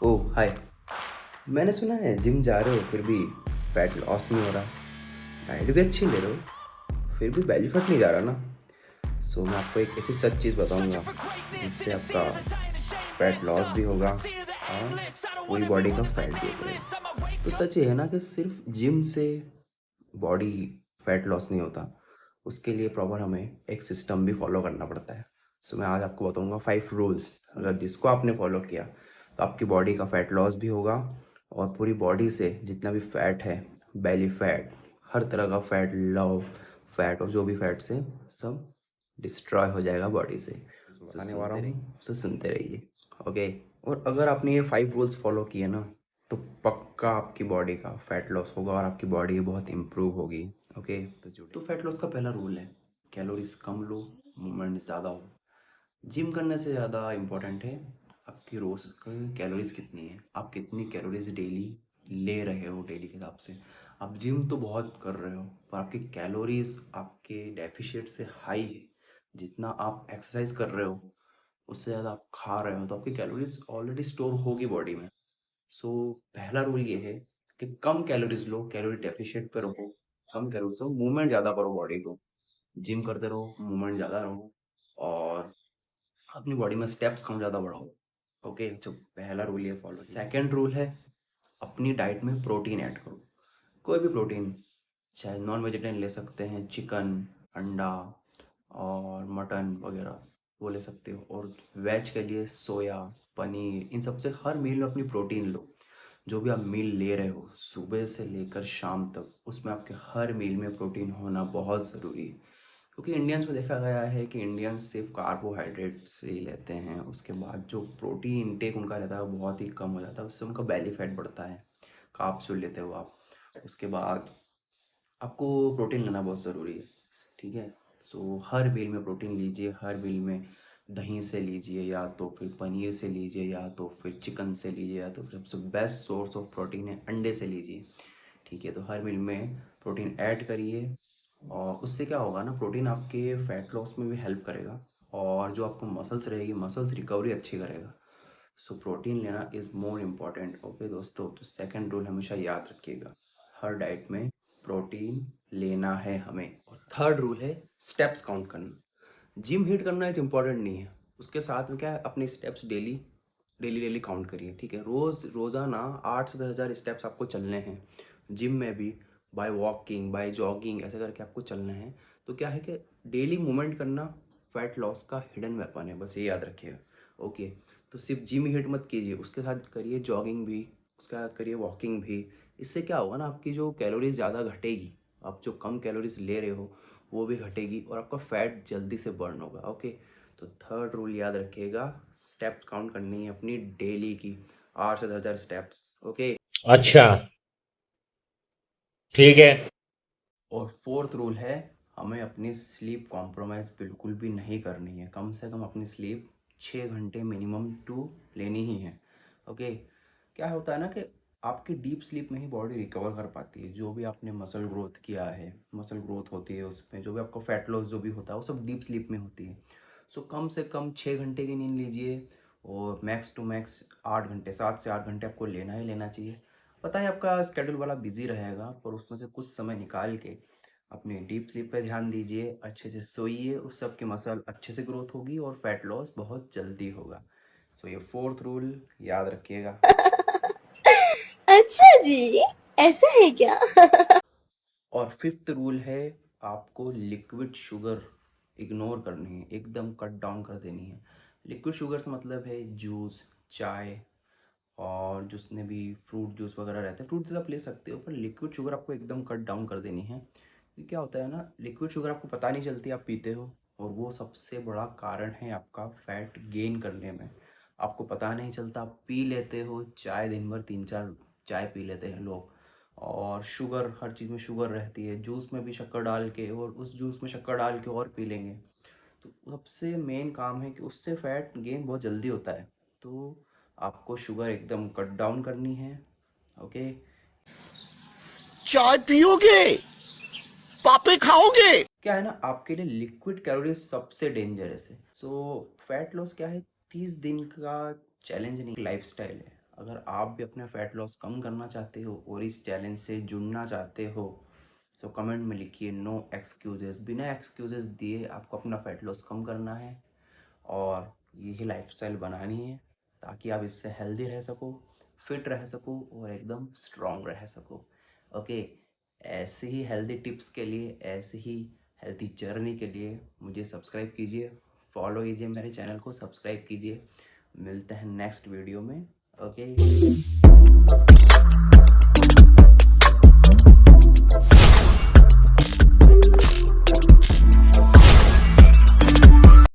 ओह हाय। मैंने सुना है जिम जा रहे हो फिर भी फैट लॉस नहीं हो रहा, डाइट भी अच्छी ले रहे हो फिर भी बेली फैट नहीं जा रहा ना। सो मैं आपको एक ऐसी सच चीज़ बताऊंगा जिससे आपका फैट लॉस भी होगा और पूरी बॉडी का फैट भी उतरेगा। तो सच ये है ना कि सिर्फ जिम से बॉडी फैट लॉस नहीं होता, उसके लिए प्रॉपर हमें एक सिस्टम भी फॉलो करना पड़ता है। सो मैं आज आपको बताऊंगा 5 रूल्स, अगर जिसको आपने फॉलो किया तो आपकी बॉडी का फैट लॉस भी होगा और पूरी बॉडी से जितना भी फैट है, बेली फैट, हर तरह का फैट, लव फैट और जो भी फैट्स है सब डिस्ट्रॉय हो जाएगा बॉडी से। बताने वाला हूँ, सो सुनते रहिए। ओके। और अगर आपने ये 5 रूल्स फॉलो किए ना तो पक्का आपकी बॉडी का फैट लॉस होगा और आपकी बॉडी बहुत इम्प्रूव होगी। ओके। तो फैट लॉस का पहला रूल है, कैलोरीज कम लो, मूवमेंट ज़्यादा हो। जिम करने से ज़्यादा इम्पोर्टेंट है आपकी रोज़ की कैलोरीज कितनी है, आप कितनी कैलोरीज डेली ले रहे हो डेली के हिसाब से। आप जिम तो बहुत कर रहे हो पर आपकी कैलोरीज आपके डेफिशिएट से हाई है। जितना आप एक्सरसाइज कर रहे हो उससे ज़्यादा आप खा रहे हो तो आपकी कैलोरीज ऑलरेडी स्टोर होगी बॉडी में। सो पहला रूल ये है कि कम कैलोरीज लो, कैलोरी डेफिशिएट पे रहो, कम कैलोरीज लो, मूवमेंट ज़्यादा करो बॉडी को। जिम करते रहो, मूवमेंट ज़्यादा रहो और अपनी बॉडी में स्टेप्स कम ज़्यादा बढ़ाओ। ओके, तो पहला रूल ये फॉलो। सेकंड रूल है अपनी डाइट में प्रोटीन ऐड करो। कोई भी प्रोटीन, चाहे नॉन वेजिटेरियन ले सकते हैं, चिकन, अंडा और मटन वगैरह वो ले सकते हो। और वेज के लिए सोया, पनीर, इन सब से हर मील में अपनी प्रोटीन लो। जो भी आप मील ले रहे हो सुबह से लेकर शाम तक, उसमें आपके हर मील में प्रोटीन होना बहुत ज़रूरी है। क्योंकि इंडियंस में देखा गया है कि इंडियंस सिर्फ कार्बोहाइड्रेट से ही लेते हैं, उसके बाद जो प्रोटीन इंटेक उनका रहता है वो बहुत ही कम हो जाता है, उससे उनका बेली फैट बढ़ता है। कार्ब्स लेते हो आप, उसके बाद आपको प्रोटीन लेना बहुत ज़रूरी है। ठीक है। सो हर मील में प्रोटीन लीजिए, हर मील में दही से लीजिए या तो फिर पनीर से लीजिए या तो फिर चिकन से लीजिए या तो फिर सबसे बेस्ट सोर्स ऑफ प्रोटीन है अंडे से लीजिए। ठीक है। तो हर मील में प्रोटीन ऐड करिए और उससे क्या होगा ना, प्रोटीन आपके फैट लॉस में भी हेल्प करेगा और जो आपको मसल्स रहेगी, मसल्स रिकवरी अच्छी करेगा। सो प्रोटीन लेना इज़ मोर इम्पॉर्टेंट। ओके दोस्तों, तो सेकंड रूल हमेशा याद रखिएगा, हर डाइट में प्रोटीन लेना है हमें। और थर्ड रूल है स्टेप्स काउंट करना। जिम हिट करना इज इम्पॉर्टेंट नहीं है, उसके साथ में क्या है, अपने steps daily daily daily count करिए। ठीक है। रोज़ाना 8 से 10 हज़ार स्टेप्स आपको चलने हैं जिम में भी, बाय वॉकिंग, बाय जॉगिंग, ऐसे करके आपको चलना है। तो क्या है कि डेली मूवमेंट करना फैट लॉस का हिडन वेपन है, बस ये याद रखिएगा। ओके। तो सिर्फ जिम ही हिट मत कीजिए, उसके साथ करिए जॉगिंग भी, उसके साथ करिए वॉकिंग भी। इससे क्या होगा ना, आपकी जो कैलोरीज ज़्यादा घटेगी, आप जो कम कैलोरीज ले रहे हो वो भी घटेगी और आपका फैट जल्दी से बर्न होगा। ओके। तो थर्ड रूल याद रखिएगा, स्टेप्स काउंट करनी है अपनी डेली की, 8 से 10 हज़ार स्टेप्स। ओके। अच्छा, ठीक है। और फोर्थ रूल है हमें अपनी स्लीप कॉम्प्रोमाइज़ बिल्कुल भी नहीं करनी है, कम से कम अपनी स्लीप 6 घंटे मिनिमम टू लेनी ही है। ओके। क्या होता है ना कि आपकी डीप स्लीप में ही बॉडी रिकवर कर पाती है। जो भी आपने मसल ग्रोथ किया है, मसल ग्रोथ होती है उसमें, जो भी आपका फैट लॉस जो भी होता है वो सब डीप स्लीप में होती है। सो कम से कम 6 घंटे की नींद लीजिए और मैक्स टू मैक्स 8 घंटे, 7 से 8 घंटे आपको लेना ही लेना चाहिए। पता है आपका स्केड्यूल वाला बिजी रहेगा पर उसमें से कुछ समय निकाल के अपनी डीप स्लीप पे ध्यान दीजिए, अच्छे से सोइए, उस सब की मसल अच्छे से ग्रोथ होगी और फैट लॉस बहुत जल्दी होगा। सो ये फोर्थ रूल याद रखिएगा। अच्छा जी, ऐसा है क्या? और फिफ्थ रूल है आपको लिक्विड शुगर इग्नोर करनी है, एकदम कट डाउन कर देनी है। लिक्विड शुगर से मतलब है जूस, चाय और जिसने भी फ्रूट जूस वगैरह रहते हैं, फ्रूट जूस आप ले सकते हो पर लिक्विड शुगर आपको एकदम कट डाउन कर देनी है। क्योंकि क्या होता है ना, लिक्विड शुगर आपको पता नहीं चलती आप पीते हो और वो सबसे बड़ा कारण है आपका फैट गेन करने में। आपको पता नहीं चलता, आप पी लेते हो चाय, दिन भर 3-4 चाय पी लेते हैं लोग और शुगर, हर चीज़ में शुगर रहती है, जूस में भी शक्कर डाल के और उस जूस में शक्कर डाल के और पी लेंगे। तो सबसे मेन काम है कि उससे फैट गेन बहुत जल्दी होता है। तो आपको शुगर एकदम कट डाउन करनी है। ओके। चाय पियोगे? पापे खाओगे? क्या है ना, आपके लिए लिक्विड कैलोरीज सबसे डेंजरस है। सो फैट लॉस क्या है, 30 दिन का चैलेंज नहीं, लाइफस्टाइल है। अगर आप भी अपना फैट लॉस कम करना चाहते हो और इस चैलेंज से जुड़ना चाहते हो तो कमेंट में लिखिए नो एक्सक्यूजेस। बिना एक्सक्यूजेस दिए आपको अपना फैट लॉस कम करना है और यही लाइफस्टाइल बनानी है ताकि आप इससे हेल्दी रह सको, फिट रह सको और एकदम स्ट्रॉन्ग रह सको। ओके, ऐसे ही हेल्दी टिप्स के लिए, ऐसे ही हेल्दी जर्नी के लिए मुझे सब्सक्राइब कीजिए, फॉलो कीजिए मेरे चैनल को, सब्सक्राइब कीजिए। मिलते हैं नेक्स्ट वीडियो में। ओके।